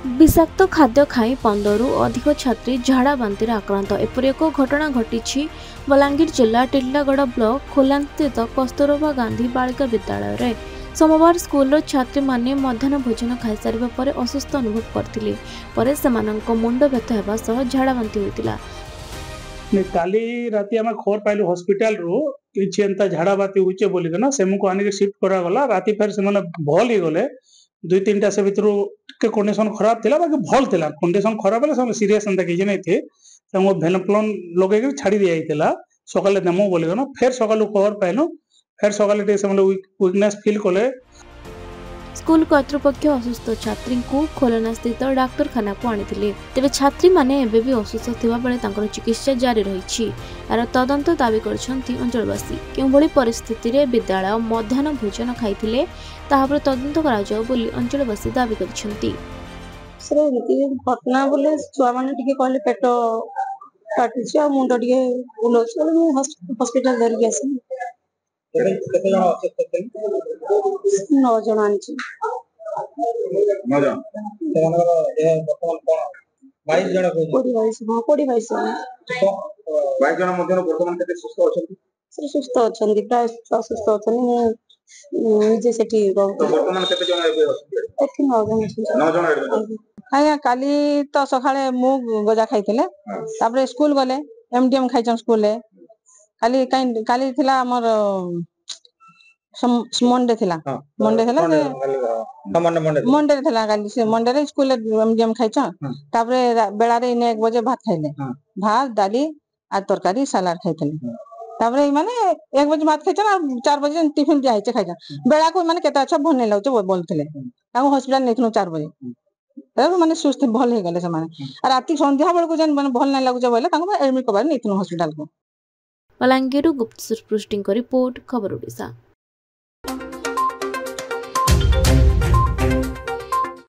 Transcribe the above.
विषाक्त खाद्य खाई 15 रु अधिक छात्री झाड़ा बांतिर आक्रांत। एपरि एक घटना घटी बलांगीर जिला टिटलागढ़ ब्लॉक खोलान स्थित कस्तूरबा गांधी बालिका विद्यालय रे सोमवार स्कूल छात्री माने मध्याह्न भोजन खाई सारिबा परे असुस्थ अनुभव करथिले। परे सेमानंक मुंड व्यथा हेबा सह झाड़ा बांति होइतिला। काली राति आम खबर पाइलु हॉस्पिटल रु किछि एंता झाड़ा बाती होइचे बोली ना सेमु को आनी शिफ्ट करा गला। राति फेर से माने भल ही गले दुई तीनटा से भितरु के कंडीशन खराब थिला बाकी भल थिला। कंडीशन खराब ले सब सीरियस एंता कि नै थे तमो भेनप्लोन लगे के छाड़ी दिया आइतिला। सकाले देमो बोली ना फेर सकालु खबर पाइलु फेर सकाले ते से वीकनेस फील कले। स्कूल कर्तृपक्ष असुस्थ छात्री को खोलना स्थित डाक्तरखाना को आनी तेज छात्री माने एबे भी असुस्थ थिबा बेले तांकर चिकित्सा जारी रही। यार तदंत दाबी करछंती अंचलवासी केउभली परिस्थिति रे विद्यालय मध्याह्न भोजन खाइथिले ताहा पर तदंत करा जाओ बोली अंचलवासी दाबी करछंती। घटना बोले छुआ माने टिके कहले पेट काटुछि आ मुंड टिके बुलोछि बोले हॉस्पिटल धरि के आसी 9 जन आनछि 9 जन सेमानकर देह वर्तमान कोन 22 जन को 22 जन मध्य वर्तमान केते सुस्थ अछंती सुस्थ अछंती प्राय सुस्थ अछंती जे सेठी तो वर्तमान केते जन एबे अछंती 9 जन आया काली तो सखाळे मुग गजा खाइतले तापरे स्कूल गले एमडीएम खाइछन स्कूल ले काली थिला हमर मंडे थिला मंडे थिला काली से मंडे रे स्कूल एमडीएम खाइछन तापरे बेला रे 1 बजे भात खाइले भात दाली आ तरकारी सलाद खाइतले तापरे माने 1 बजे भात खाइछन आ 4 बजे टिफिन दिया हिचे खाइछन बेला को माने केता अच्छा भन नै लाउछ बोलथिले ताको हॉस्पिटल नेथनो 4 बजे तब माने सुस्त भल हे गले से माने आ राती संध्या बेल को जन माने भल नै लागुछ बोले ताको एडमिट करबा नेथनो हॉस्पिटल को। बलांगीर गुप्त पृष्टिंग रिपोर्ट खबर ओडिशा।